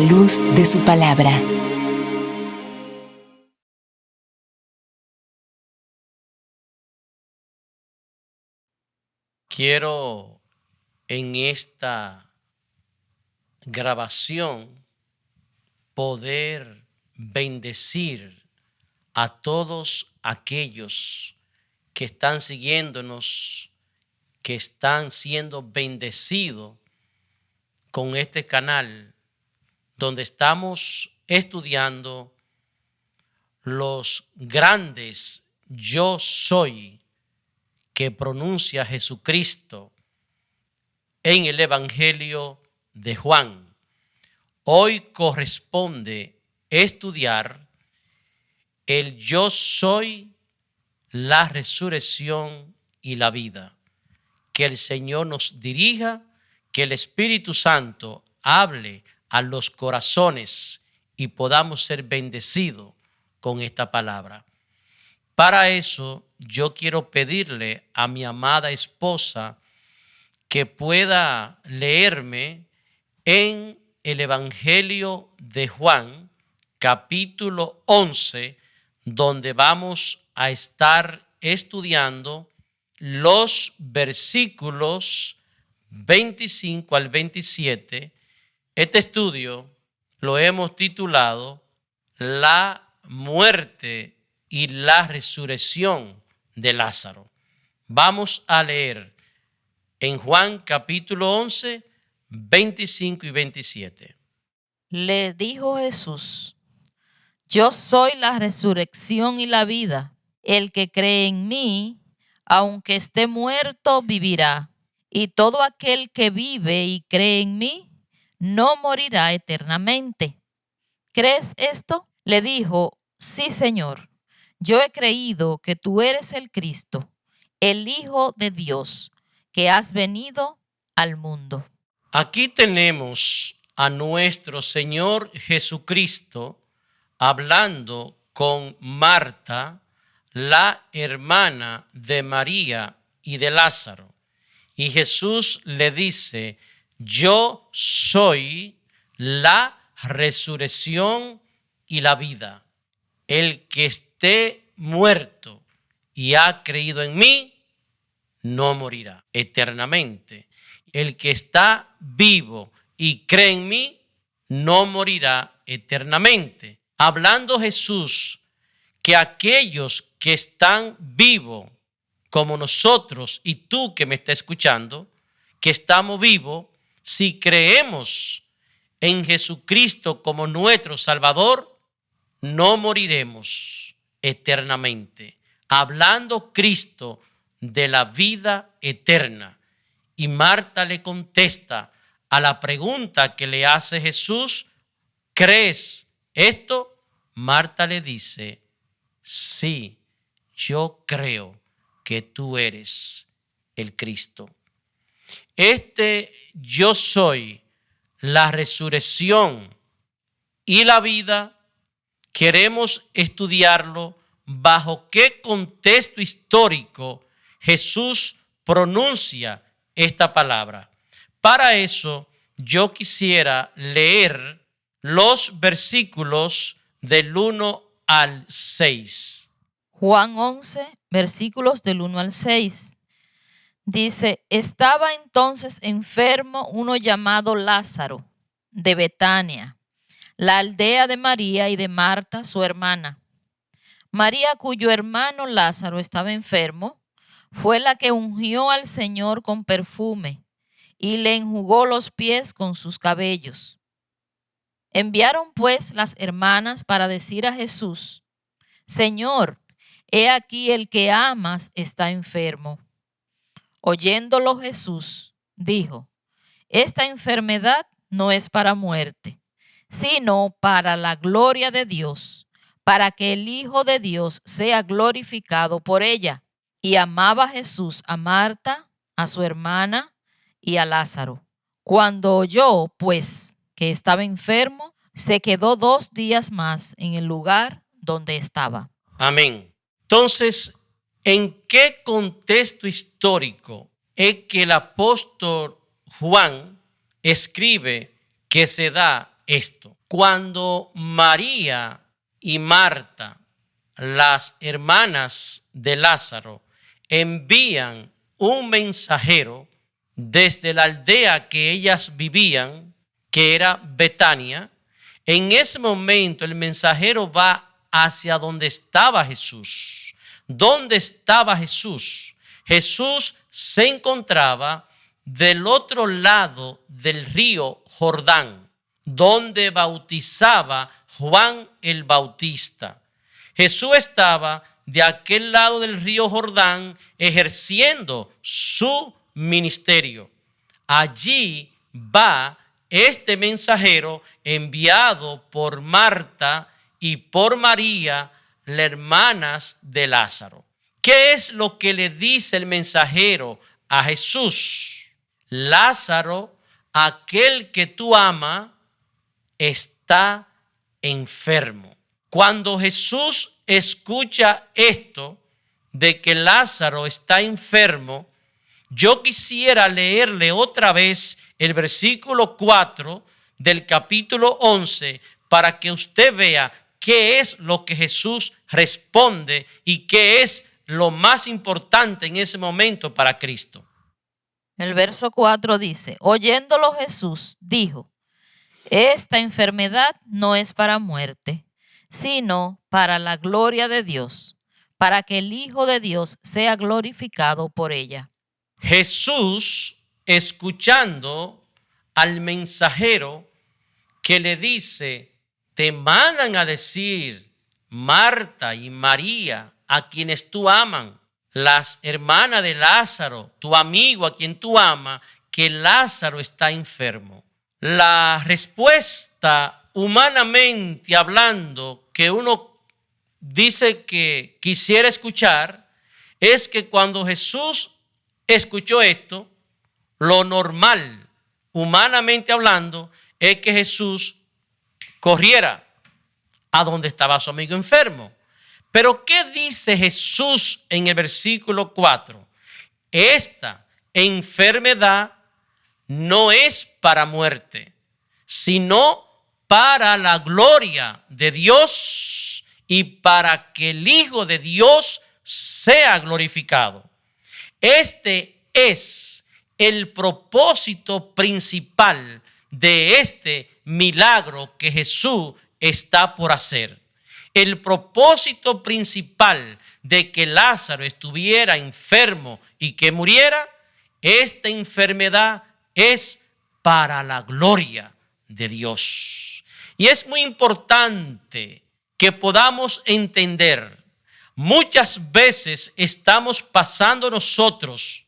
luz de su palabra. Quiero en esta grabación poder bendecir a todos aquellos que están siguiéndonos, que están siendo bendecidos con este canal donde estamos estudiando los grandes yo soy que pronuncia Jesucristo en el Evangelio de Juan. Hoy corresponde estudiar el yo soy, la resurrección y la vida. Que el Señor nos dirija, que el Espíritu Santo hable a los corazones y podamos ser bendecidos con esta palabra. Para eso yo quiero pedirle a mi amada esposa que pueda leerme en el Evangelio de Juan, capítulo 11, donde vamos a estar estudiando los versículos 25 al 27. Este estudio lo hemos titulado La muerte y la resurrección de Lázaro. Vamos a leer en Juan capítulo 11, 25 y 27. Le dijo Jesús: Yo soy la resurrección y la vida. El que cree en mí, aunque esté muerto, vivirá. Y todo aquel que vive y cree en mí, no morirá eternamente. ¿Crees esto? Le dijo: Sí, Señor. Yo he creído que tú eres el Cristo, el Hijo de Dios, que has venido al mundo. Aquí tenemos a nuestro Señor Jesucristo hablando con Marta, la hermana de María y de Lázaro. Y Jesús le dice: yo soy la resurrección y la vida. El que esté muerto y ha creído en mí, no morirá eternamente. El que está vivo y cree en mí, no morirá eternamente. Hablando Jesús que aquellos que están vivos, como nosotros y tú que me estás escuchando, que estamos vivos, si creemos en Jesucristo como nuestro Salvador, no moriremos eternamente. Hablando Cristo de la vida eterna. Y Marta le contesta a la pregunta que le hace Jesús: ¿crees esto? Marta le dice: sí, yo creo que tú eres el Cristo. Este yo soy la resurrección y la vida. Queremos estudiarlo bajo qué contexto histórico Jesús pronuncia esta palabra. Para eso yo quisiera leer los versículos del 1 al 6. Juan 11, versículos del 1 al 6. Dice: estaba entonces enfermo uno llamado Lázaro, de Betania, la aldea de María y de Marta, su hermana. María, cuyo hermano Lázaro estaba enfermo, fue la que ungió al Señor con perfume y le enjugó los pies con sus cabellos. Enviaron pues las hermanas para decir a Jesús: Señor, he aquí el que amas está enfermo. Oyéndolo Jesús dijo: esta enfermedad no es para muerte, sino para la gloria de Dios, para que el Hijo de Dios sea glorificado por ella. Y amaba Jesús a Marta, a su hermana y a Lázaro. Cuando oyó, pues, que estaba enfermo, se quedó 2 días más en el lugar donde estaba. Amén. Entonces, ¿en qué contexto histórico es que el apóstol Juan escribe que se da esto? Cuando María y Marta, las hermanas de Lázaro, envían un mensajero desde la aldea que ellas vivían, que era Betania, en ese momento el mensajero va hacia donde estaba Jesús. ¿Dónde estaba Jesús? Jesús se encontraba del otro lado del río Jordán, donde bautizaba Juan el Bautista. Jesús estaba de aquel lado del río Jordán ejerciendo su ministerio. Allí va este mensajero enviado por Marta y por María, las hermanas de Lázaro. ¿Qué es lo que le dice el mensajero a Jesús? Lázaro, aquel que tú amas, está enfermo. Cuando Jesús escucha esto de que Lázaro está enfermo, yo quisiera leerle otra vez el versículo 4 del capítulo 11 para que usted vea qué es lo que Jesús responde y qué es lo más importante en ese momento para Cristo. El verso 4 dice, oyéndolo Jesús dijo, esta enfermedad no es para muerte, sino para la gloria de Dios, para que el Hijo de Dios sea glorificado por ella. Jesús, escuchando al mensajero que le dice, te mandan a decir Marta y María, a quienes tú aman, las hermanas de Lázaro, tu amigo a quien tú amas, que Lázaro está enfermo. La respuesta, humanamente hablando, que uno dice que quisiera escuchar, es que cuando Jesús escuchó esto, lo normal, humanamente hablando, es que Jesús corriera a donde estaba su amigo enfermo. Pero ¿qué dice Jesús en el versículo 4? Esta enfermedad no es para muerte, sino para la gloria de Dios y para que el Hijo de Dios sea glorificado. Este es el propósito principal de este milagro que Jesús está por hacer. El propósito principal de que Lázaro estuviera enfermo y que muriera, esta enfermedad es para la gloria de Dios. Y es muy importante que podamos entender, muchas veces estamos pasando nosotros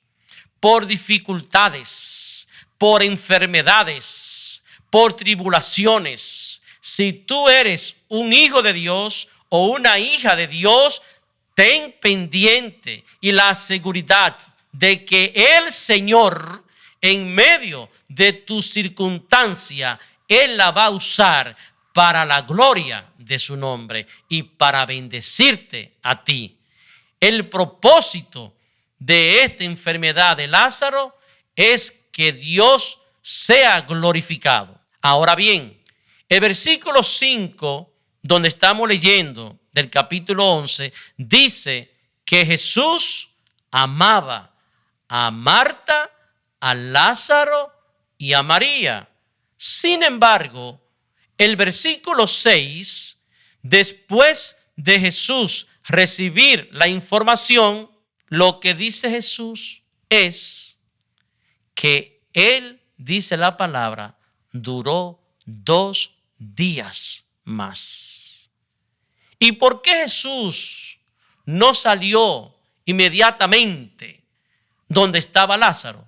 por dificultades, por enfermedades, por tribulaciones. Si tú eres un hijo de Dios o una hija de Dios, ten pendiente y la seguridad de que el Señor, en medio de tu circunstancia, Él la va a usar para la gloria de su nombre y para bendecirte a ti. El propósito de esta enfermedad de Lázaro es que Dios sea glorificado. Ahora bien, el versículo 5, donde estamos leyendo del capítulo 11, dice que Jesús amaba a Marta, a Lázaro y a María. Sin embargo, el versículo 6, después de Jesús recibir la información, lo que dice Jesús es que Él, dice la palabra, duró 2 días más. ¿Y por qué Jesús no salió inmediatamente donde estaba Lázaro?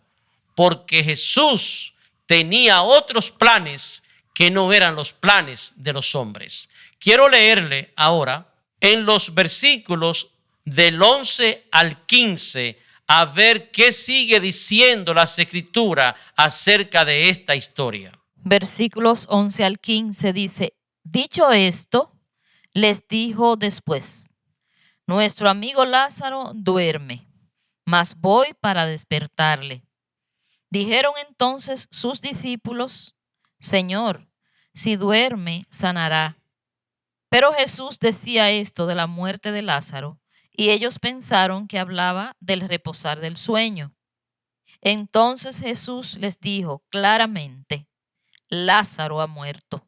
Porque Jesús tenía otros planes que no eran los planes de los hombres. Quiero leerle ahora en los versículos del 11 al 15 a ver qué sigue diciendo las Escrituras acerca de esta historia. Versículos 11 al 15 dice, dicho esto, les dijo después, nuestro amigo Lázaro duerme, mas voy para despertarle. Dijeron entonces sus discípulos, Señor, Si duerme, sanará. Pero Jesús decía esto de la muerte de Lázaro, y ellos pensaron que hablaba del reposar del sueño. Entonces Jesús les dijo claramente: Lázaro ha muerto,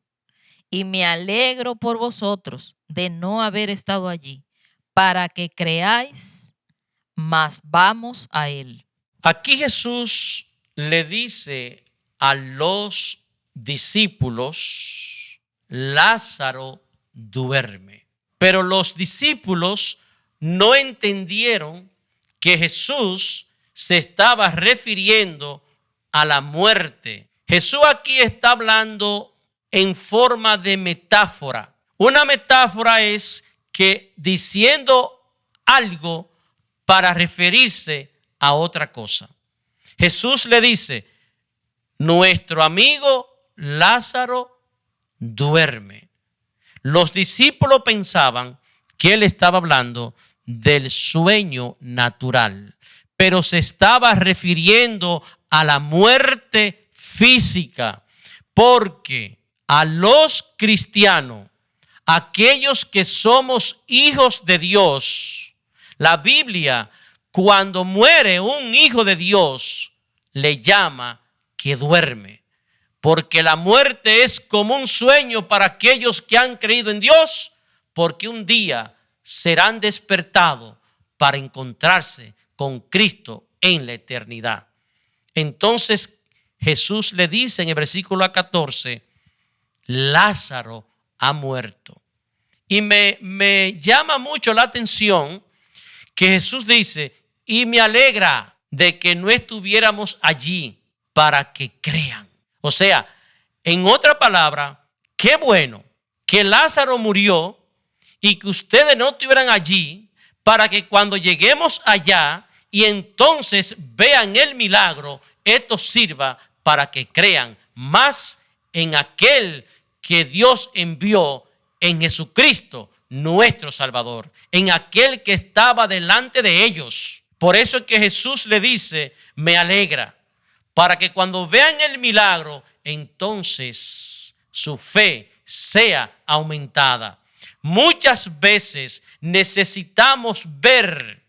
y me alegro por vosotros de no haber estado allí, para que creáis, mas vamos a él. Aquí Jesús le dice a los discípulos: Lázaro duerme. Pero los discípulos no entendieron que Jesús se estaba refiriendo a la muerte. Jesús aquí está hablando en forma de metáfora. Una metáfora es que diciendo algo para referirse a otra cosa. Jesús le dice: nuestro amigo Lázaro duerme. Los discípulos pensaban que él estaba hablando del sueño natural, pero se estaba refiriendo a la muerte física, porque a los cristianos, aquellos que somos hijos de Dios, la Biblia, cuando muere un hijo de Dios, le llama que duerme, porque la muerte es como un sueño para aquellos que han creído en Dios, porque un día serán despertados para encontrarse con Cristo en la eternidad. Entonces Jesús le dice en el versículo 14: Lázaro ha muerto. Y me llama mucho la atención que Jesús dice: y me alegra de que no estuviéramos allí para que crean. O sea, en otra palabra, qué bueno que Lázaro murió y que ustedes no estuvieran allí, para que cuando lleguemos allá y entonces vean el milagro, esto sirva para que crean más en aquel que Dios envió, en Jesucristo, nuestro Salvador, en aquel que estaba delante de ellos. Por eso es que Jesús le dice: me alegra, para que cuando vean el milagro, entonces su fe sea aumentada. Muchas veces necesitamos ver.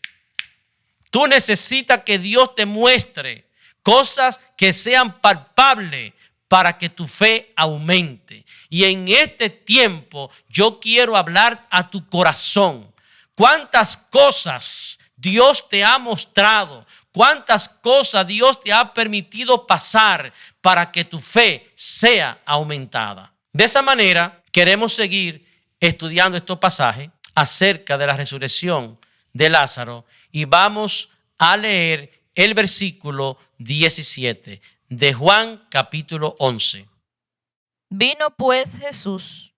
Tú necesitas que Dios te muestre cosas que sean palpables para que tu fe aumente. Y en este tiempo yo quiero hablar a tu corazón. ¿Cuántas cosas Dios te ha mostrado? ¿Cuántas cosas Dios te ha permitido pasar para que tu fe sea aumentada? De esa manera queremos seguir estudiando estos pasajes acerca de la resurrección de Lázaro, y vamos a leer el versículo 17 de Juan capítulo 11. Vino pues Jesús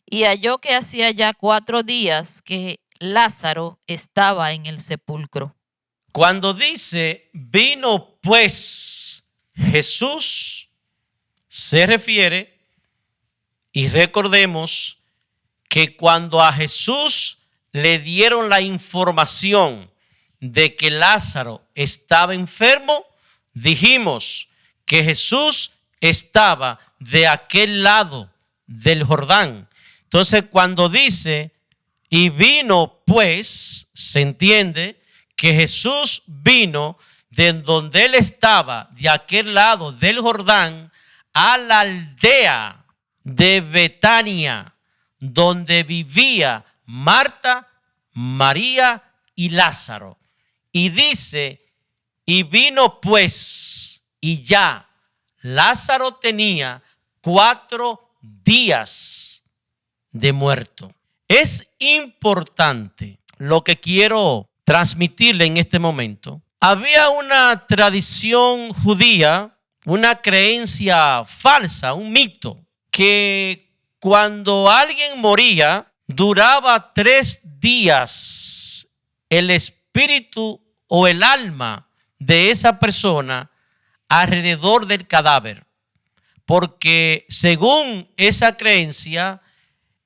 y halló que hacía ya 4 días que Lázaro estaba en el sepulcro. Cuando dice vino pues Jesús, se refiere, y recordemos que cuando a Jesús le dieron la información de que Lázaro estaba enfermo, dijimos que Jesús estaba de aquel lado del Jordán. Entonces, cuando dice y vino pues, se entiende que Jesús vino de donde él estaba, de aquel lado del Jordán, a la aldea de Betania, donde vivía Marta, María y Lázaro. Y dice, y vino pues, y ya Lázaro tenía 4 días de muerto. Es importante lo que quiero transmitirle en este momento. Había una tradición judía, una creencia falsa, un mito, que cuando alguien moría, duraba 3 días el espíritu o el alma de esa persona alrededor del cadáver, porque según esa creencia,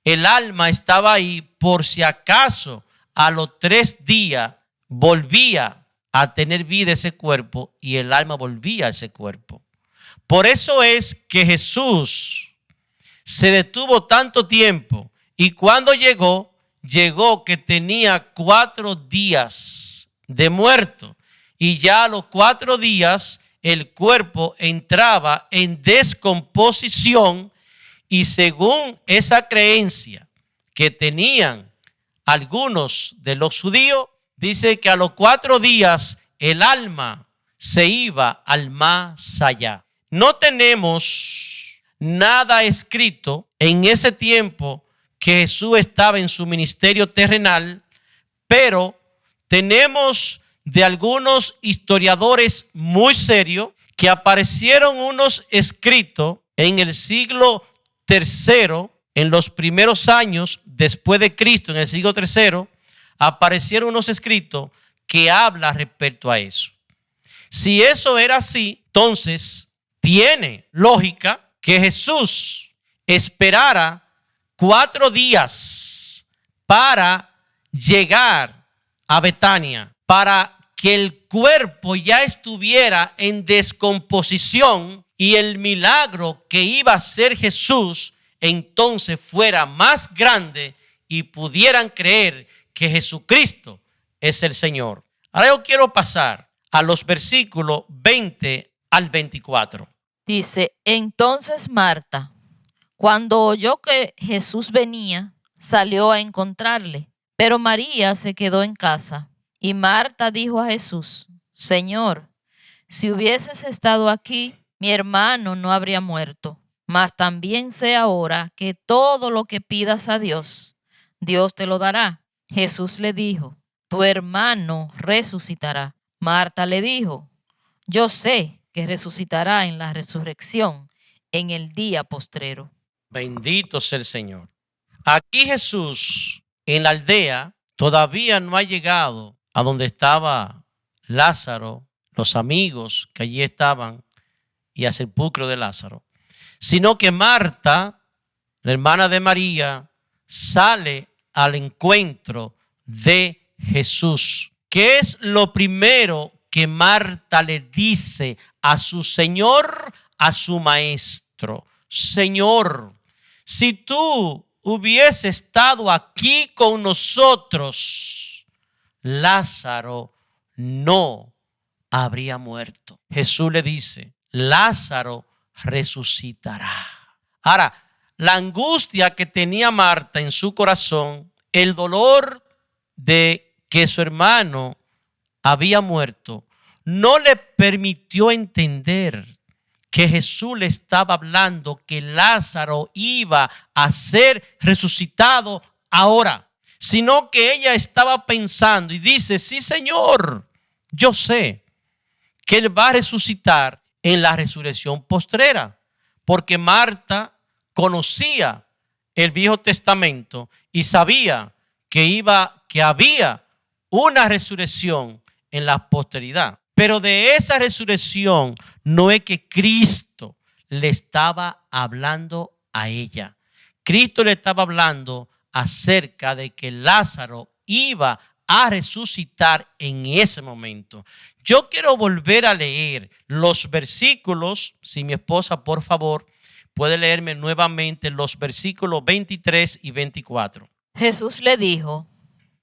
el alma estaba ahí por si acaso a los 3 días volvía a tener vida ese cuerpo y el alma volvía a ese cuerpo. Por eso es que Jesús se detuvo tanto tiempo y cuando llegó que tenía 4 días de muerto y ya a los 4 días el cuerpo entraba en descomposición y según esa creencia que tenían algunos de los judíos, dice que a los 4 días el alma se iba al más allá. No tenemos nada escrito en ese tiempo que Jesús estaba en su ministerio terrenal, pero tenemos de algunos historiadores muy serios que aparecieron unos escritos en el siglo III, en los primeros años después de Cristo, en el siglo III, aparecieron unos escritos que hablan respecto a eso. Si eso era así, entonces tiene lógica que Jesús esperara 4 días para llegar a Betania, para que el cuerpo ya estuviera en descomposición y el milagro que iba a hacer Jesús entonces fuera más grande y pudieran creer que Jesucristo es el Señor. Ahora yo quiero pasar a los versículos 20 al 24. Dice, entonces Marta, cuando oyó que Jesús venía, salió a encontrarle, pero María se quedó en casa. Y Marta dijo a Jesús, Señor, si hubieses estado aquí, mi hermano no habría muerto. Mas también sé ahora que todo lo que pidas a Dios, Dios te lo dará. Jesús le dijo, tu hermano resucitará. Marta le dijo, yo sé que resucitará en la resurrección en el día postrero. Bendito sea el Señor. Aquí Jesús en la aldea todavía no ha llegado a donde estaba Lázaro, los amigos que allí estaban y al sepulcro de Lázaro, sino que Marta, la hermana de María, sale al encuentro de Jesús. ¿Qué es lo primero que Marta le dice a su Señor, a su maestro? Señor, si tú hubiese estado aquí con nosotros, Lázaro no habría muerto. Jesús le dice, Lázaro resucitará. Ahora, la angustia que tenía Marta en su corazón, el dolor de que su hermano había muerto, no le permitió entender que Jesús le estaba hablando que Lázaro iba a ser resucitado ahora, sino que ella estaba pensando y dice, sí, Señor, yo sé que Él va a resucitar en la resurrección postrera, porque Marta conocía el Viejo Testamento y sabía que había una resurrección en la posteridad. Pero de esa resurrección no es que Cristo le estaba hablando a ella. Cristo le estaba hablando acerca de que Lázaro iba a resucitar en ese momento. Yo quiero volver a leer los versículos, si mi esposa por favor puede leerme nuevamente los versículos 23 y 24. Jesús le dijo,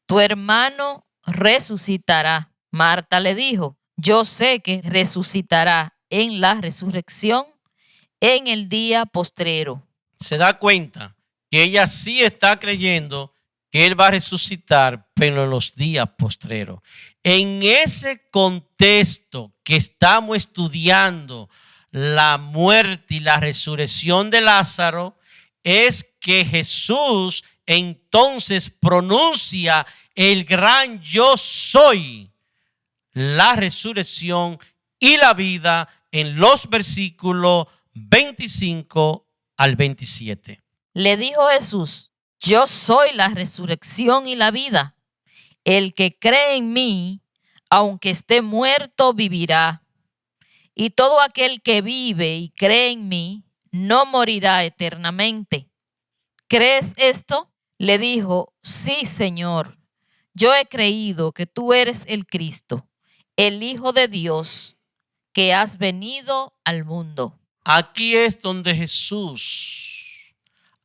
tu hermano resucitará. Marta le dijo, yo sé que resucitará en la resurrección en el día postrero. Se da cuenta que ella sí está creyendo que Él va a resucitar, pero en los días postreros. En ese contexto que estamos estudiando la muerte y la resurrección de Lázaro, es que Jesús entonces pronuncia el gran yo soy, la resurrección y la vida en los versículos 25 al 27. Le dijo Jesús, yo soy la resurrección y la vida. El que cree en mí, aunque esté muerto, vivirá. Y todo aquel que vive y cree en mí, no morirá eternamente. ¿Crees esto? Le dijo, sí, Señor. Yo he creído que tú eres el Cristo, el Hijo de Dios, que has venido al mundo. Aquí es donde Jesús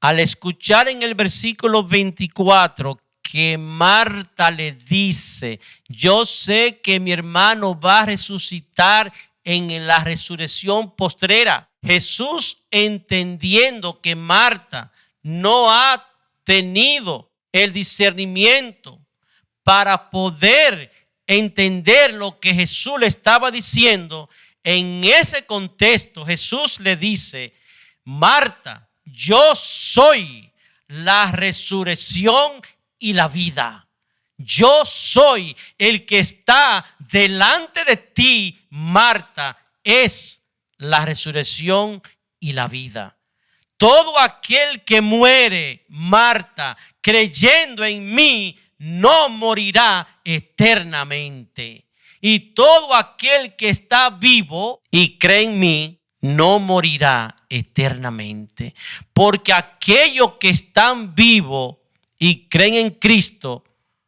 al escuchar en el versículo 24 que Marta le dice, yo sé que mi hermano va a resucitar en la resurrección postrera. Jesús, entendiendo que Marta no ha tenido el discernimiento para poder entender lo que Jesús le estaba diciendo, en ese contexto Jesús le dice, Marta, yo soy la resurrección y la vida. Yo soy el que está delante de ti, Marta, es la resurrección y la vida. Todo aquel que muere, Marta, creyendo en mí, no morirá eternamente. Y todo aquel que está vivo y cree en mí, no morirá eternamente. Porque aquellos que están vivos y creen en Cristo,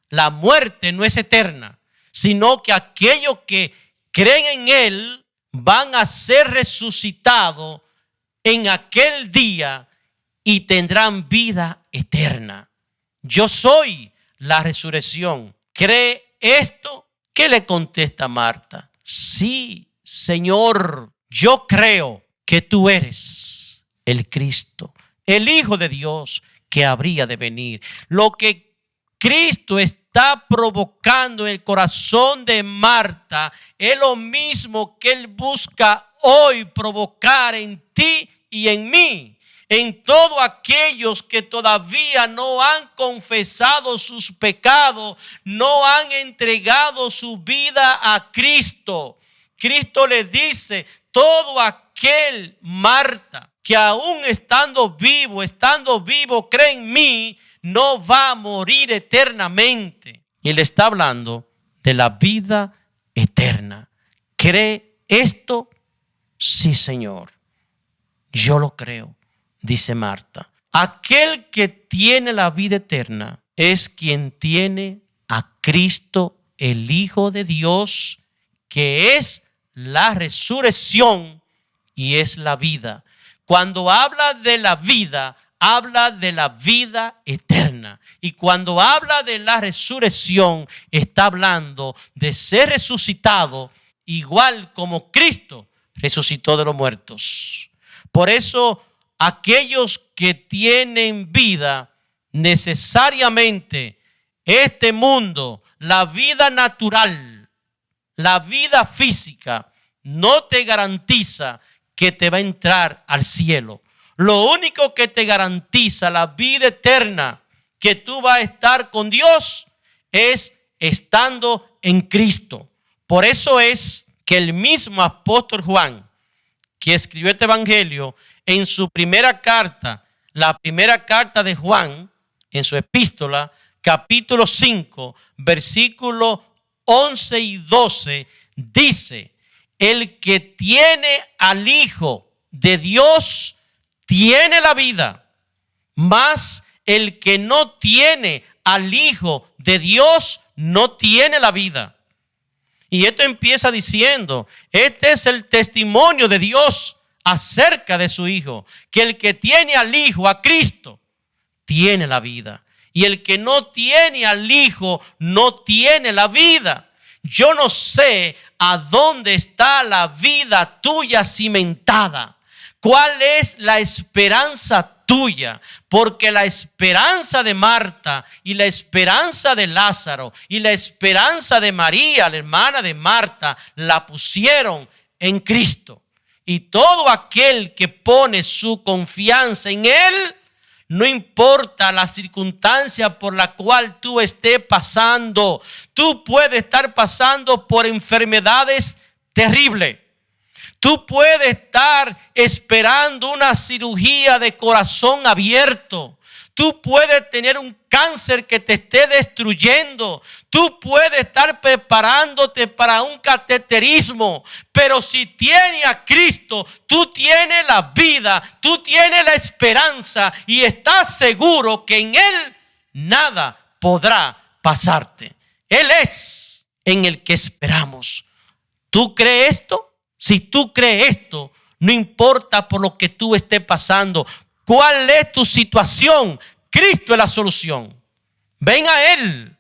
la muerte no es eterna, sino que aquellos que creen en Él van a ser resucitados en aquel día y tendrán vida eterna. Yo soy la resurrección. ¿Cree esto? ¿Qué le contesta Marta? Sí, Señor, yo creo que tú eres el Cristo, el Hijo de Dios que habría de venir. Lo que Cristo está provocando en el corazón de Marta es lo mismo que Él busca hoy provocar en ti y en mí. En todos aquellos que todavía no han confesado sus pecados, no han entregado su vida a Cristo. Cristo le dice, todo aquel, Marta, que aún estando vivo, cree en mí, no va a morir eternamente. Y Él está hablando de la vida eterna. ¿Cree esto? Sí, Señor. Yo lo creo, dice Marta. Aquel que tiene la vida eterna es quien tiene a Cristo, el Hijo de Dios, que es la resurrección y es la vida. Cuando habla de la vida, habla de la vida eterna. Y cuando habla de la resurrección, está hablando de ser resucitado igual como Cristo resucitó de los muertos. Por eso, aquellos que tienen vida, necesariamente este mundo, la vida natural, la vida física, no te garantiza que te va a entrar al cielo. Lo único que te garantiza la vida eterna, que tú vas a estar con Dios, es estando en Cristo. Por eso es que el mismo apóstol Juan, que escribió este evangelio, en su primera carta, la primera carta de Juan, en su epístola, capítulo 5, versículos 11 y 12, dice, el que tiene al Hijo de Dios tiene la vida, mas el que no tiene al Hijo de Dios no tiene la vida. Y esto empieza diciendo, este es el testimonio de Dios acerca de su Hijo, que el que tiene al Hijo, a Cristo, tiene la vida. Y el que no tiene al Hijo, no tiene la vida. Yo no sé a dónde está la vida tuya cimentada. ¿Cuál es la esperanza tuya? Porque la esperanza de Marta y la esperanza de Lázaro y la esperanza de María, la hermana de Marta, la pusieron en Cristo. Y todo aquel que pone su confianza en Él, no importa la circunstancia por la cual tú estés pasando. Tú puedes estar pasando por enfermedades terribles. Tú puedes estar esperando una cirugía de corazón abierto. Tú puedes tener un cáncer que te esté destruyendo. Tú puedes estar preparándote para un cateterismo. Pero si tienes a Cristo, tú tienes la vida, tú tienes la esperanza y estás seguro que en Él nada podrá pasarte. Él es en el que esperamos. ¿Tú crees esto? Si tú crees esto, no importa por lo que tú estés pasando, ¿Cuál es tu situación? Cristo es la solución. Ven a Él,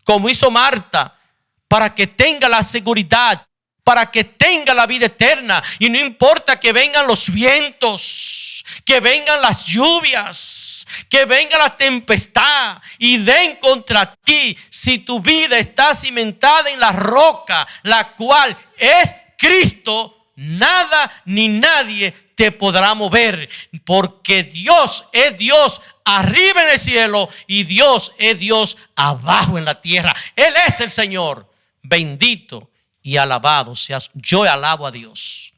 como hizo Marta, para que tenga la seguridad, para que tenga la vida eterna. Y no importa que vengan los vientos, que vengan las lluvias, que venga la tempestad y den contra ti. Si tu vida está cimentada en la roca, la cual es Cristo, nada ni nadie te podrá mover, porque Dios es Dios arriba en el cielo y Dios es Dios abajo en la tierra. Él es el Señor. Bendito y alabado seas. Yo alabo a Dios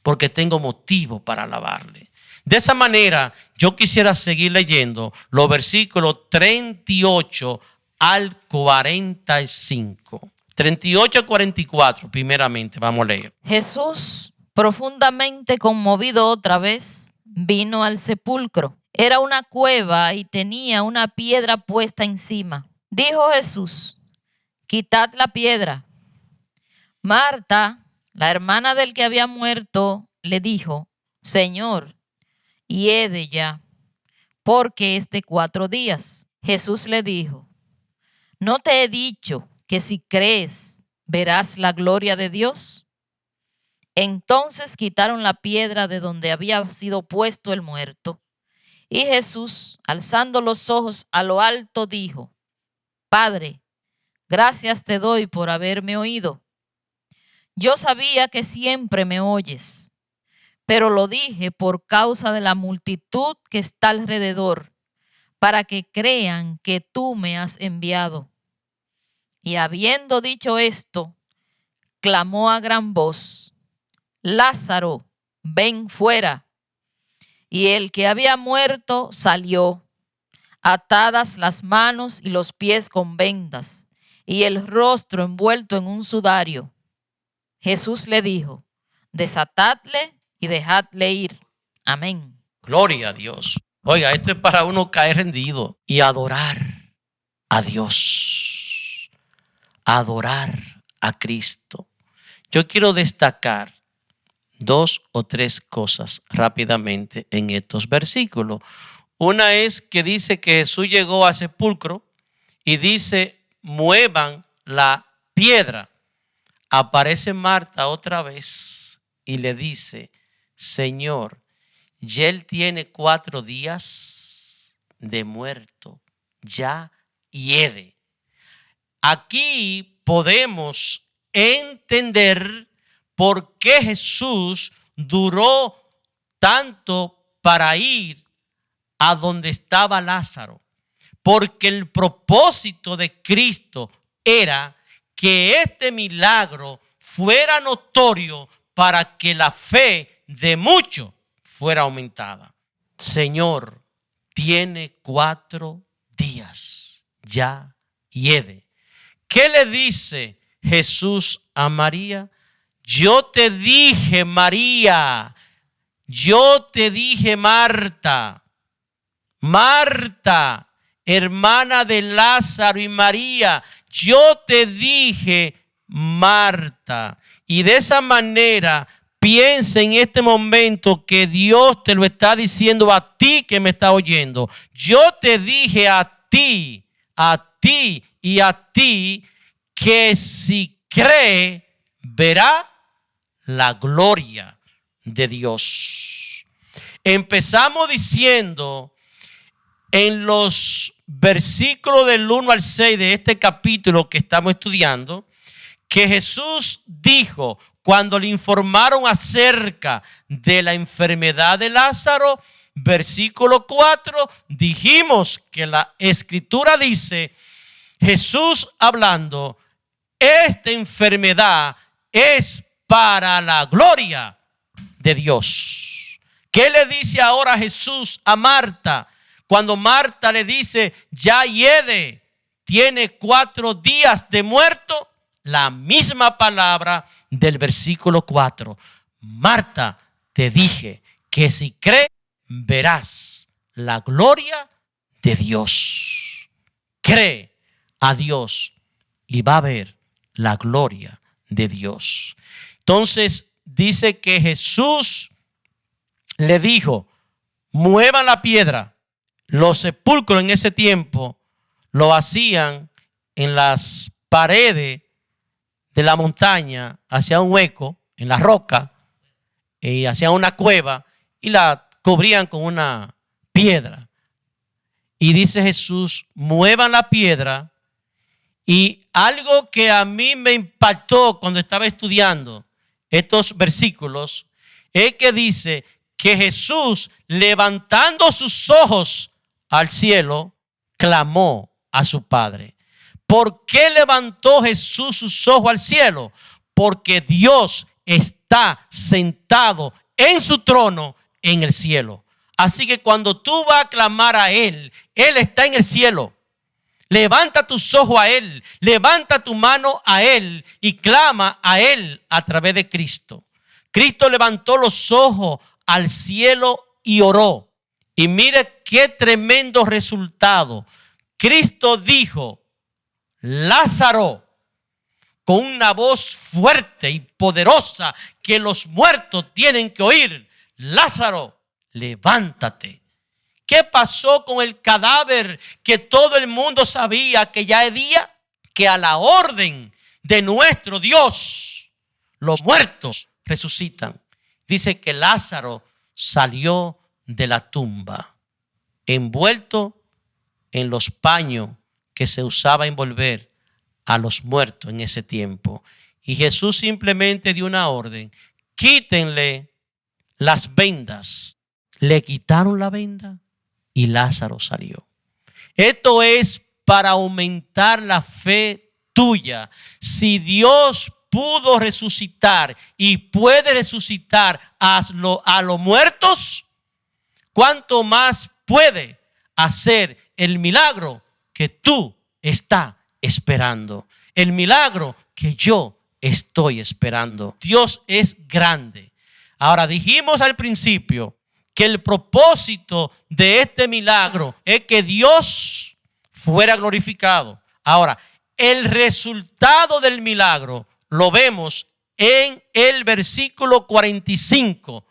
porque tengo motivo para alabarle. De esa manera, yo quisiera seguir leyendo los versículos 38 al 45. 38 al 44, primeramente, vamos a leer. Jesús, profundamente conmovido otra vez, vino al sepulcro. Era una cueva y tenía una piedra puesta encima. Dijo Jesús: quitad la piedra. Marta, la hermana del que había muerto, le dijo: Señor, hiede ya, porque es de 4 días. Jesús le dijo: ¿no te he dicho que si crees verás la gloria de Dios? Entonces quitaron la piedra de donde había sido puesto el muerto. Y Jesús, alzando los ojos a lo alto, dijo: Padre, gracias te doy por haberme oído. Yo sabía que siempre me oyes, pero lo dije por causa de la multitud que está alrededor, para que crean que tú me has enviado. Y habiendo dicho esto, clamó a gran voz: Lázaro, ven fuera. Y el que había muerto salió, atadas las manos y los pies con vendas, y el rostro envuelto en un sudario. Jesús le dijo: desatadle y dejadle ir. Amén. Gloria a Dios. Oiga, esto es para uno caer rendido y adorar a Dios. Adorar a Cristo. Yo quiero destacar 2 o 3 cosas rápidamente en estos versículos. Una es que dice que Jesús llegó al sepulcro y dice: muevan la piedra. Aparece Marta otra vez y le dice: Señor, ya él tiene 4 días de muerto, ya hiede. Aquí podemos entender por qué Jesús duró tanto para ir a donde estaba Lázaro. Porque el propósito de Cristo era que este milagro fuera notorio para que la fe de muchos fuera aumentada. Señor, tiene 4 días, ya hiede. ¿Qué le dice Jesús a María? Yo te dije, María, yo te dije, Marta, Marta, hermana de Lázaro y María, yo te dije, Marta. Y de esa manera piensa en este momento que Dios te lo está diciendo a ti que me está oyendo. Yo te dije a ti y a ti que si cree verá la gloria de Dios. Empezamos diciendo en los versículos del 1 al 6 de este capítulo que estamos estudiando, que Jesús dijo cuando le informaron acerca de la enfermedad de Lázaro, versículo 4, dijimos que la escritura dice, Jesús hablando, esta enfermedad es para la gloria de Dios. ¿Qué le dice ahora Jesús a Marta? Cuando Marta le dice, ya hiede, tiene 4 días de muerto, la misma palabra del versículo 4. Marta, te dije que si crees, verás la gloria de Dios. Cree a Dios y va a ver la gloria de Dios. Entonces dice que Jesús le dijo, muevan la piedra. Los sepulcros en ese tiempo lo hacían en las paredes de la montaña, hacían un hueco en la roca y hacían una cueva y la cubrían con una piedra. Y dice Jesús, muevan la piedra. Y algo que a mí me impactó cuando estaba estudiando estos versículos es que dice que Jesús, levantando sus ojos al cielo, clamó a su Padre. ¿Por qué levantó Jesús sus ojos al cielo? Porque Dios está sentado en su trono en el cielo. Así que cuando tú vas a clamar a Él, Él está en el cielo. Levanta tus ojos a Él, levanta tu mano a Él y clama a Él a través de Cristo. Cristo levantó los ojos al cielo y oró. Y mire qué tremendo resultado. Cristo dijo, Lázaro, con una voz fuerte y poderosa que los muertos tienen que oír, Lázaro, levántate. ¿Qué pasó con el cadáver que todo el mundo sabía que ya es día? Que a la orden de nuestro Dios, los muertos resucitan. Dice que Lázaro salió de la tumba, envuelto en los paños que se usaba envolver a los muertos en ese tiempo. Y Jesús simplemente dio una orden: quítenle las vendas. Le quitaron la venda y Lázaro salió. Esto es para aumentar la fe tuya. Si Dios pudo resucitar y puede resucitar a los muertos, ¿cuánto más puede hacer el milagro que tú estás esperando? El milagro que yo estoy esperando. Dios es grande. Ahora, dijimos al principio que el propósito de este milagro es que Dios fuera glorificado. Ahora, el resultado del milagro lo vemos en el versículo 45.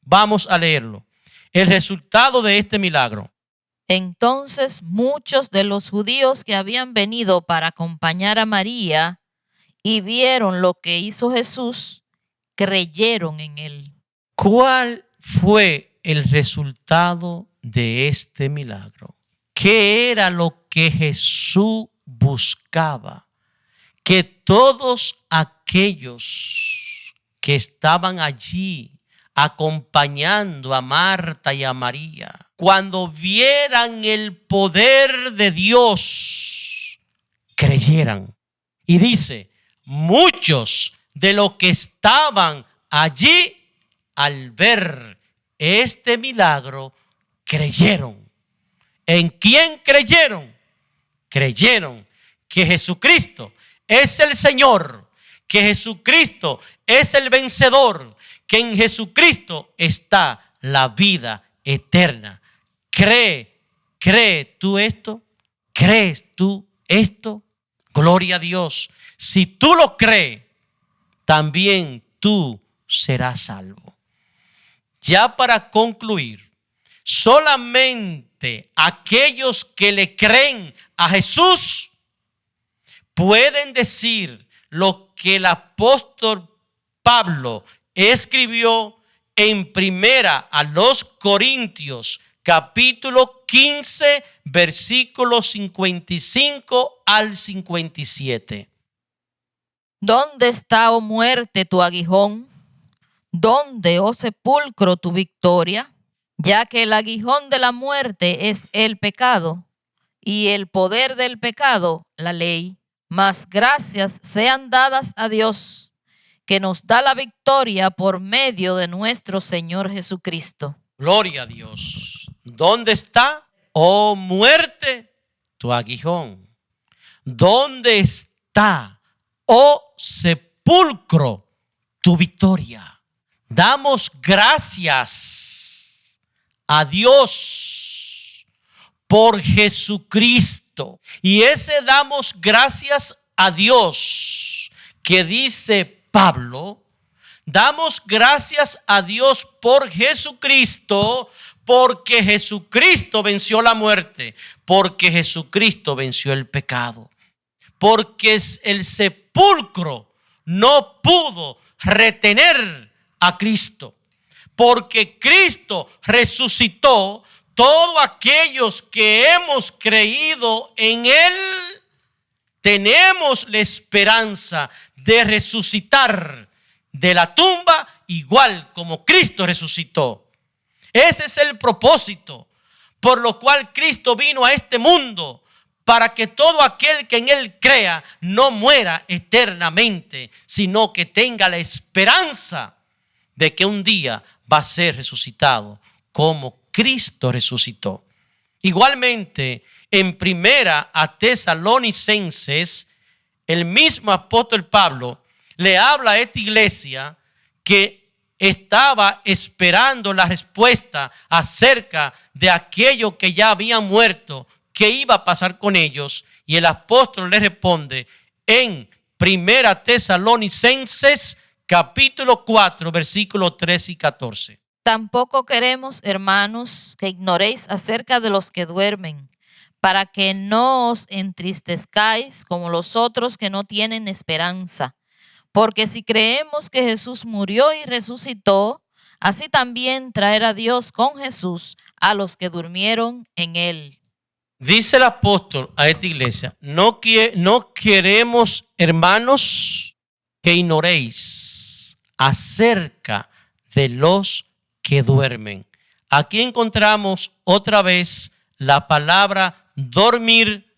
Vamos a leerlo. El resultado de este milagro. Entonces muchos de los judíos que habían venido para acompañar a María y vieron lo que hizo Jesús, creyeron en él. ¿Cuál fue el resultado de este milagro? ¿Qué era lo que Jesús buscaba? Que todos aquellos que estaban allí acompañando a Marta y a María, cuando vieran el poder de Dios, creyeran. Y dice, muchos de los que estaban allí al ver este milagro creyeron. ¿En quién creyeron? Creyeron que Jesucristo es el Señor, que Jesucristo es el vencedor, que en Jesucristo está la vida eterna. ¿Crees tú esto? ¿Crees tú esto? Gloria a Dios. Si tú lo crees, también tú serás salvo. Ya para concluir, solamente aquellos que le creen a Jesús pueden decir lo que el apóstol Pablo escribió en primera a los Corintios, capítulo 15, versículos 55 al 57. ¿Dónde está, oh muerte, tu aguijón? ¿Dónde, oh sepulcro, tu victoria? Ya que el aguijón de la muerte es el pecado, y el poder del pecado, la ley. Mas gracias sean dadas a Dios, que nos da la victoria por medio de nuestro Señor Jesucristo. Gloria a Dios. ¿Dónde está, oh muerte, tu aguijón? ¿Dónde está, oh sepulcro, tu victoria? Damos gracias a Dios por Jesucristo. Y ese damos gracias a Dios que dice Pablo, damos gracias a Dios por Jesucristo, porque Jesucristo venció la muerte, porque Jesucristo venció el pecado, porque el sepulcro no pudo retener a Cristo, porque Cristo resucitó. Todos aquellos que hemos creído en Él tenemos la esperanza de resucitar de la tumba igual como Cristo resucitó. Ese es el propósito por lo cual Cristo vino a este mundo, para que todo aquel que en Él crea no muera eternamente, sino que tenga la esperanza de que un día va a ser resucitado como Cristo resucitó. Igualmente, en primera a Tesalonicenses, el mismo apóstol Pablo le habla a esta iglesia que estaba esperando la respuesta acerca de aquello que ya habían muerto, que iba a pasar con ellos. Y el apóstol le responde en primera Tesalonicenses capítulo 4, versículos 13 y 14. Tampoco queremos, hermanos, que ignoréis acerca de los que duermen, para que no os entristezcáis como los otros que no tienen esperanza. Porque si creemos que Jesús murió y resucitó, así también traerá Dios con Jesús a los que durmieron en Él. Dice el apóstol a esta iglesia: no queremos, hermanos, que ignoréis acerca de los que duermen. Aquí encontramos otra vez la palabra dormir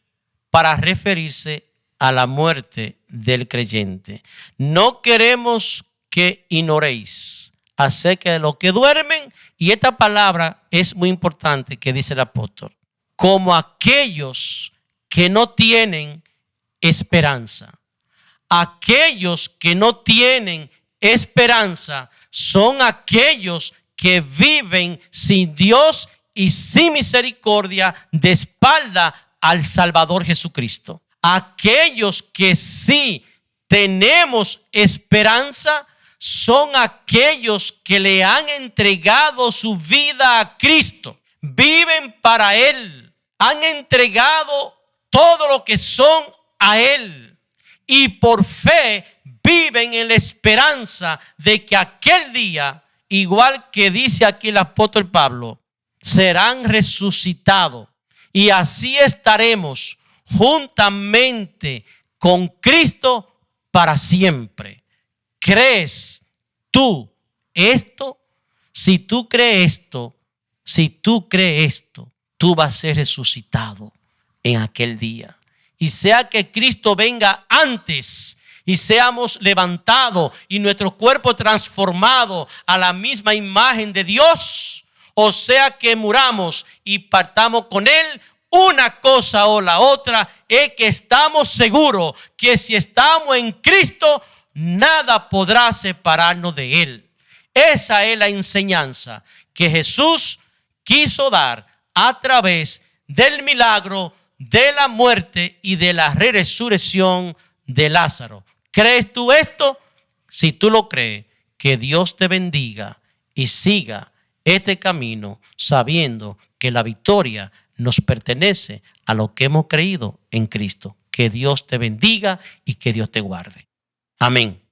para referirse a la muerte del creyente. No queremos que ignoréis acerca de los que duermen, y esta palabra es muy importante que dice el apóstol: como aquellos que no tienen esperanza. Aquellos que no tienen esperanza son aquellos que viven sin Dios y sin misericordia, de espalda al Salvador Jesucristo. Aquellos que sí tenemos esperanza son aquellos que le han entregado su vida a Cristo, viven para Él, han entregado todo lo que son a Él, y por fe viven en la esperanza de que aquel día, igual que dice aquí el apóstol Pablo, serán resucitados, y así estaremos juntamente con Cristo para siempre. ¿Crees tú esto? Si tú crees esto, tú vas a ser resucitado en aquel día. Y sea que Cristo venga antes y seamos levantados y nuestro cuerpo transformado a la misma imagen de Dios, o sea que muramos y partamos con Él, una cosa o la otra es que estamos seguros que si estamos en Cristo, nada podrá separarnos de Él. Esa es la enseñanza que Jesús quiso dar a través del milagro de la muerte y de la resurrección de Lázaro. ¿Crees tú esto? Si tú lo crees, que Dios te bendiga y siga este camino sabiendo que la victoria nos pertenece a lo que hemos creído en Cristo. Que Dios te bendiga y que Dios te guarde. Amén.